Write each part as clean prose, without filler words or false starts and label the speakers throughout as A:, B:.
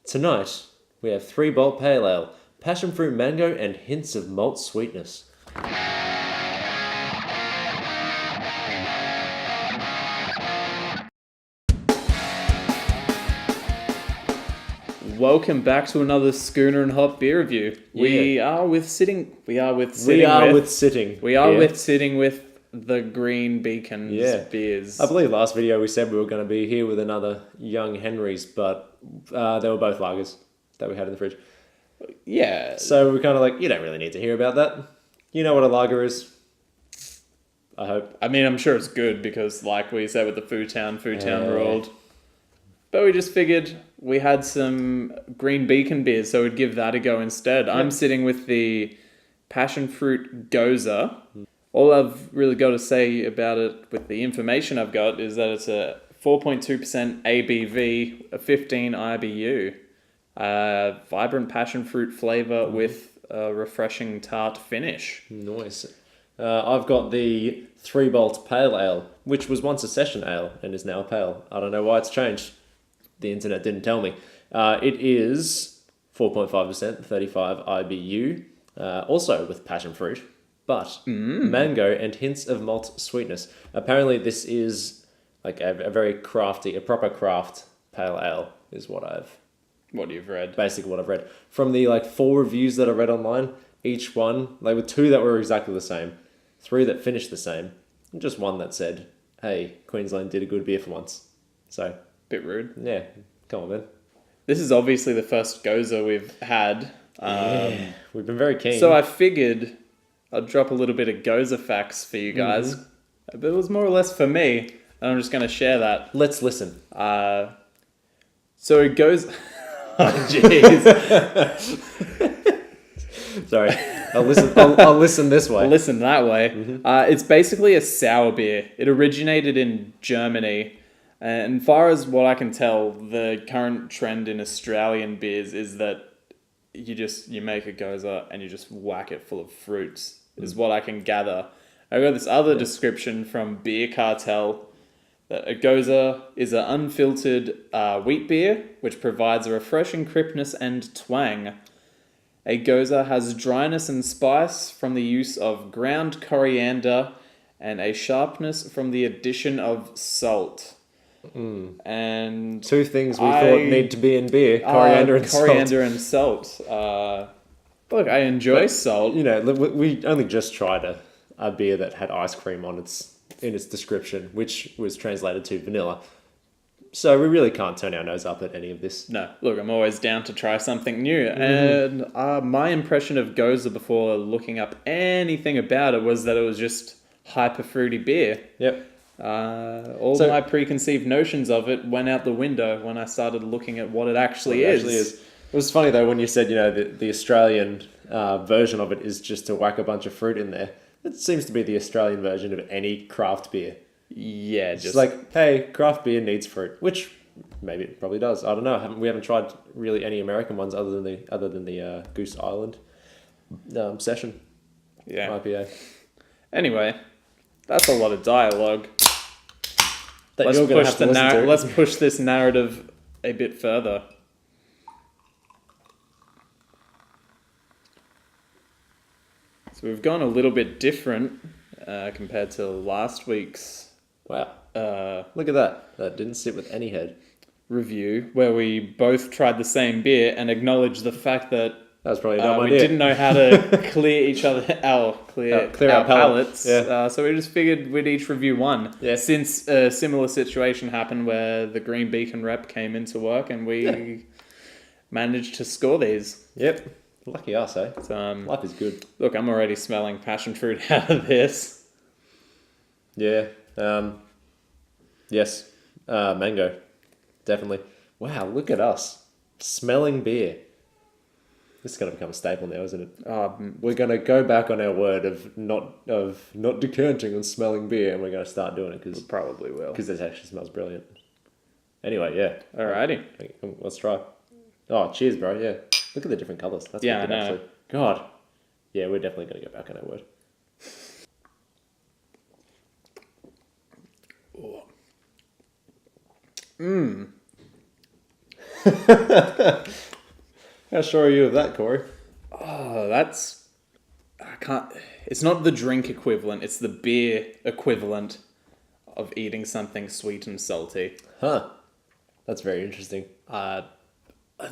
A: Tonight, we have 3-bolt pale ale, passion fruit mango, and hints of malt sweetness.
B: Welcome back to another Schooner and Hopp beer review. We are sitting with the Green Beacons beers.
A: I believe last video we said we were going to be here with another Young Henry's, but they were both lagers that we had in the fridge.
B: Yeah.
A: So we're kind of like, you don't really need to hear about that. You know what a lager is. I hope.
B: I mean, I'm sure it's good because, like we said with the Food Town ruled. But we just figured we had some Green Beacon beers, so we'd give that a go instead. Yep. I'm sitting with the passion fruit Gose. All I've really got to say about it with the information I've got is that it's a 4.2% ABV, a 15 IBU. Vibrant passion fruit flavour with a refreshing tart finish.
A: Nice. I've got the 3-bolt pale ale, which was once a session ale and is now a pale. I don't know why it's changed. The internet didn't tell me. It is 4.5%, 35 IBU, also with passion fruit, but mango and hints of malt sweetness. Apparently this is like a very crafty, a proper craft pale ale is what
B: you've read.
A: Basically what I've read. From the 4 reviews that I read online, each one, there were 2 that were exactly the same, 3 that finished the same, and just 1 that said, hey, Queensland did a good beer for once. So...
B: bit rude.
A: Yeah, come on, man.
B: This is obviously the first Gose we've had.
A: We've been very keen.
B: So I figured I'd drop a little bit of Gose facts for you guys. But it was more or less for me. And I'm just going to share that.
A: Let's listen.
B: So it goes... oh, jeez.
A: Sorry. I'll listen this way.
B: I'll listen that way. It's basically a sour beer. It originated in Germany. And far as what I can tell, the current trend in Australian beers is that you make a Gose and you just whack it full of fruits, is what I can gather. I got this other description from Beer Cartel that a Gose is an unfiltered wheat beer which provides a refreshing crispness and twang. A Gose has dryness and spice from the use of ground coriander and a sharpness from the addition of salt. And
A: 2 things we thought need to be in beer: coriander and salt.
B: Coriander and salt. Look, I enjoy salt.
A: You know, we only just tried a beer that had ice cream in its description, which was translated to vanilla. So we really can't turn our nose up at any of this.
B: No, look, I'm always down to try something new. And my impression of Gose before looking up anything about it was that it was just hyper fruity beer.
A: Yep.
B: My preconceived notions of it went out the window when I started looking at what it actually is.
A: It was funny though when you said, the Australian version of it is just to whack a bunch of fruit in there. It seems to be the Australian version of any craft beer.
B: Yeah,
A: just like, hey, craft beer needs fruit, which maybe it probably does. I don't know. We haven't tried really any American ones other than the Goose Island session.
B: Yeah.
A: IPA.
B: Anyway, that's a lot of dialogue.
A: Let's
B: push this narrative a bit further. So we've gone a little bit different compared to last week's
A: Wow. Look at that. That didn't sit with any head.
B: Review, where we both tried the same beer and acknowledged the fact that
A: was probably a dumb
B: we
A: idea.
B: didn't know how to clear our palates.
A: Yeah.
B: So we just figured we'd each review one.
A: Yeah.
B: Since a similar situation happened where the Green Beacon rep came into work and we managed to score these.
A: Yep. Lucky us, eh?
B: So,
A: life is good.
B: Look, I'm already smelling passion fruit out of this.
A: Yeah. Yes. Mango. Definitely. Wow, look at us. Smelling beer. This is going to become a staple now, isn't it? We're going to go back on our word of not decanting and smelling beer, and we're going to start doing it because
B: we probably will.
A: Because it actually smells brilliant. Anyway, yeah.
B: Alrighty.
A: Let's try. Oh, cheers, bro. Yeah. Look at the different colours. That's
B: I know.
A: Actually. God. Yeah, we're definitely going to go back on our word. How sure are you of that, Corey?
B: Oh, I can't. It's not the drink equivalent. It's the beer equivalent of eating something sweet and salty.
A: Huh. That's very interesting.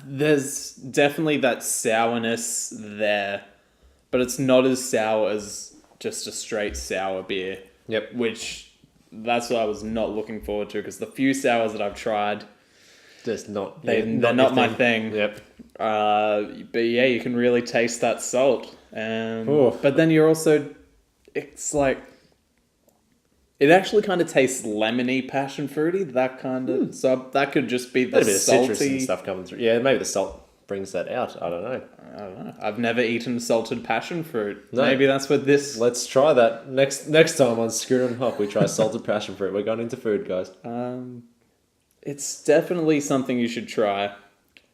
B: There's definitely that sourness there, but it's not as sour as just a straight sour beer.
A: Yep.
B: Which, that's what I was not looking forward to, because the few sours that I've tried,
A: Just not.
B: they're
A: your
B: not my thing.
A: Yep.
B: But yeah, you can really taste that salt.
A: Oof.
B: But then you're also, it's like, it actually kind of tastes lemony, passion fruity, that kind of. So that could just be the
A: Bit of citrus and
B: salty
A: stuff coming through. Yeah, maybe the salt brings that out. I don't know.
B: I don't know. I've never eaten salted passion fruit.
A: No.
B: Maybe that's what this.
A: Let's try that next time on Schooner Hopp. We try salted passion fruit. We're going into food, guys.
B: It's definitely something you should try,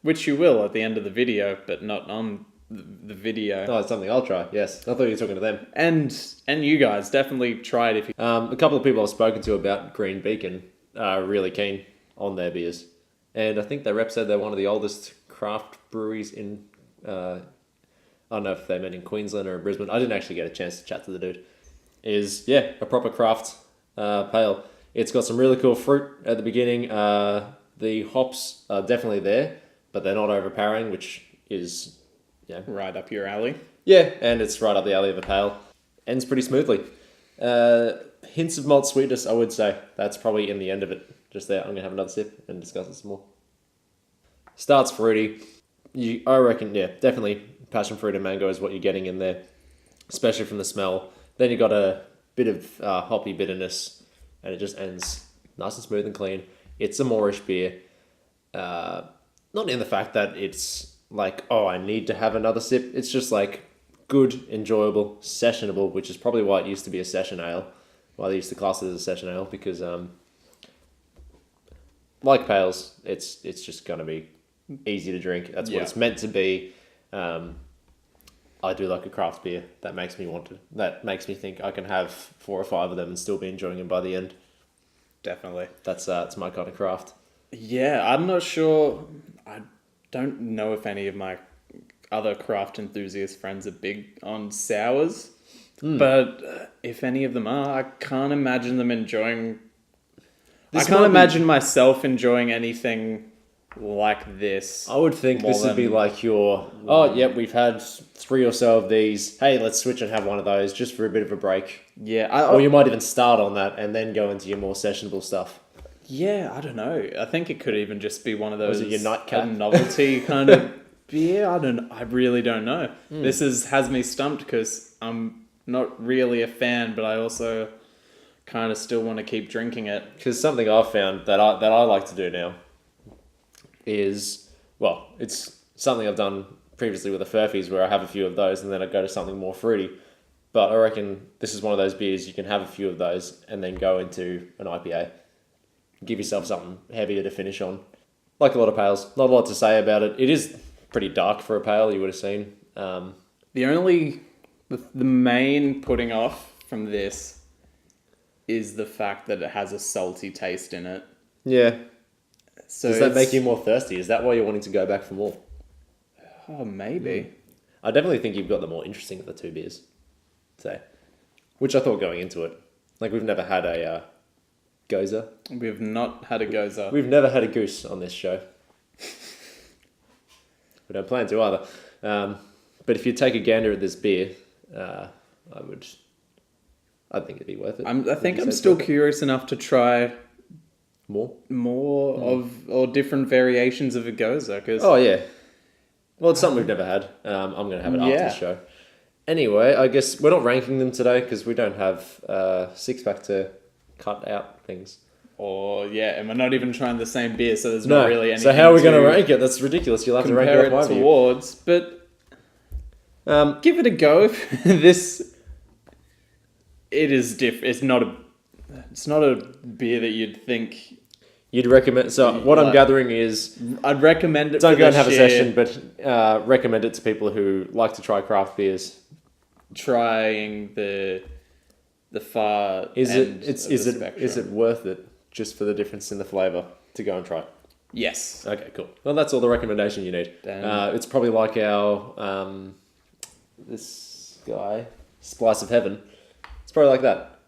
B: which you will at the end of the video, but not on the video.
A: Oh, it's something I'll try. Yes, I thought you were talking to them.
B: And you guys definitely try it if you.
A: A couple of people I've spoken to about Green Beacon are really keen on their beers, and I think their rep said they're one of the oldest craft breweries in. I don't know if they meant in Queensland or in Brisbane. I didn't actually get a chance to chat to the dude. Is a proper craft pale. It's got some really cool fruit at the beginning. The hops are definitely there, but they're not overpowering, which is
B: Right up your alley.
A: yeah, and it's right up the alley of a pale. Ends pretty smoothly. Hints of malt sweetness, I would say. That's probably in the end of it. Just there. I'm going to have another sip and discuss it some more. Starts fruity. I reckon, definitely passion fruit and mango is what you're getting in there, especially from the smell. Then you got a bit of hoppy bitterness, and it just ends nice and smooth and clean. It's a Moorish beer. Not in the fact that it's like, oh, I need to have another sip. It's just like good, enjoyable, sessionable, which is probably why it used to be a session ale. Why they used to class it as a session ale, because like pales, it's just going to be easy to drink. That's what it's meant to be. I do like a craft beer. That makes me want to. That makes me think I can have 4 or 5 of them and still be enjoying them by the end.
B: Definitely.
A: That's it's my kind of craft.
B: Yeah, I'm not sure. I don't know if any of my other craft enthusiast friends are big on sours, but if any of them are, I can't imagine them enjoying. I can't imagine myself enjoying anything like this.
A: I would think this would be like your, we've had 3 or so of these. Hey, let's switch and have one of those just for a bit of a break.
B: Yeah.
A: Or you might even start on that and then go into your more sessionable stuff.
B: Yeah, I don't know. I think it could even just be one of those
A: Was it your nightcap?
B: novelty kind of beer. I really don't know. This has me stumped because I'm not really a fan, but I also kind of still want to keep drinking it.
A: Because something I've found that I like to do now is, well, it's something I've done previously with the Furfies where I have a few of those and then I go to something more fruity. But I reckon this is one of those beers you can have a few of those and then go into an IPA. Give yourself something heavier to finish on. Like a lot of pales, not a lot to say about it. It is pretty dark for a pale, you would have seen.
B: The main putting off from this is the fact that it has a salty taste in it.
A: Yeah.
B: So
A: Does that make you more thirsty? Is that why you're wanting to go back for more?
B: Oh, maybe.
A: I definitely think you've got the more interesting of the 2 beers. So, which I thought going into it. Like, we've never had a Gose.
B: We've not had a Gose.
A: We've never had a goose on this show. We don't plan to either. But if you take a gander at this beer, I think it'd be worth it.
B: I think I'm still curious enough to try more of or different variations of a Gose.
A: Oh yeah, well it's something we've never had. I'm gonna have it after the show. Anyway, I guess we're not ranking them today because we don't have six-pack to cut out things.
B: And we're not even trying the same beer, so there's not really anything.
A: So how are we going to rank it? That's ridiculous. You'll have to rank it off my
B: towards, but give it a go. It is It's not a beer that you'd think
A: you'd recommend. So what I'm gathering is
B: I'd recommend it.
A: Don't go and have a session, but recommend it to people who like to try craft beers.
B: Trying the far
A: is
B: end
A: it
B: of the spectrum.
A: Is it worth it just for the difference in the flavour to go and try it?
B: Yes.
A: Okay, cool. Well, that's all the recommendation you need.
B: Damn.
A: It's probably like our this guy, Splice of Heaven. It's probably like that.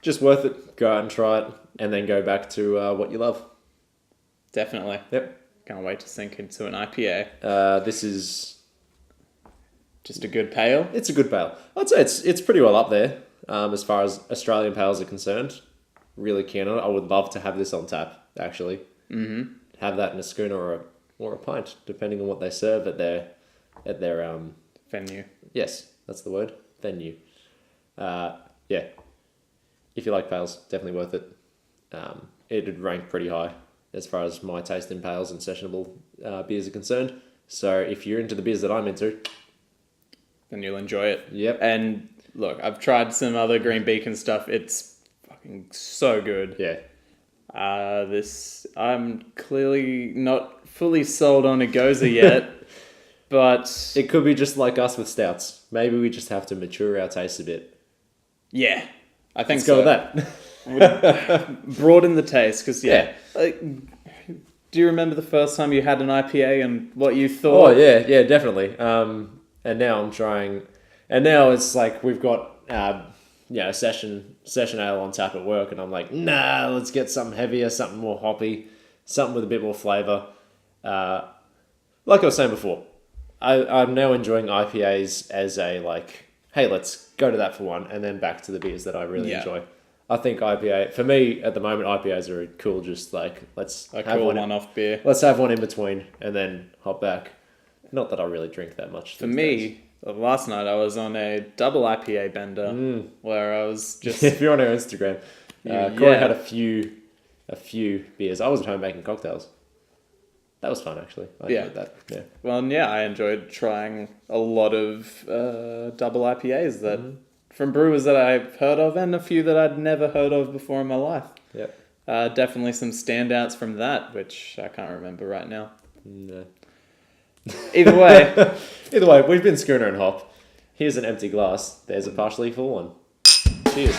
A: Just worth it. Go out and try it, and then go back to what you love.
B: Definitely.
A: Yep.
B: Can't wait to sink into an IPA.
A: This is
B: Just a good pale.
A: it's a good pale. I'd say it's pretty well up there as far as Australian pales are concerned. Really keen on it. I would love to have this on tap. Actually, have that in a schooner or a pint, depending on what they serve at their
B: Venue.
A: yes, that's the word, venue. Yeah, if you like pales, definitely worth it. It'd rank pretty high as far as my taste in pales and sessionable beers are concerned. So if you're into the beers that I'm into,
B: Then you'll enjoy it.
A: Yep.
B: And look, I've tried some other Green Beacon stuff. It's fucking so good.
A: yeah,
B: I'm clearly not fully sold on a Gose yet, but
A: it could be just like us with stouts. Maybe we just have to mature our taste a bit.
B: yeah, I think
A: Let's go
B: so.
A: with that.
B: Broaden the taste, because
A: Yeah.
B: do you remember the first time you had an IPA and what you thought?
A: Oh yeah, definitely. And now I'm trying, and now it's like we've got session ale on tap at work, and I'm like, nah, let's get something heavier, something more hoppy, something with a bit more flavour. Like I was saying before, I'm now enjoying IPAs as a like, hey, let's go to that for one, and then back to the beers that I really
B: Yeah.
A: enjoy. I think IPA, for me at the moment, IPAs are cool. Just like let's
B: A
A: have
B: cool
A: one.
B: one-off beer.
A: Let's have one in between and then hop back. Not that I really drink that much.
B: For
A: these days.
B: me, last night I was on a double IPA bender where I was just...
A: If you're on our Instagram, Corey had a few beers. I wasn't home making cocktails. That was fun, actually. I enjoyed that. Yeah.
B: Well, yeah, I enjoyed trying a lot of double IPAs that from brewers that I've heard of and a few that I'd never heard of before in my life.
A: Yep.
B: Definitely some standouts from that, which I can't remember right now.
A: No.
B: Either way,
A: Either way, we've been Schooner and Hopp. Here's an empty glass. There's a partially full one. Cheers.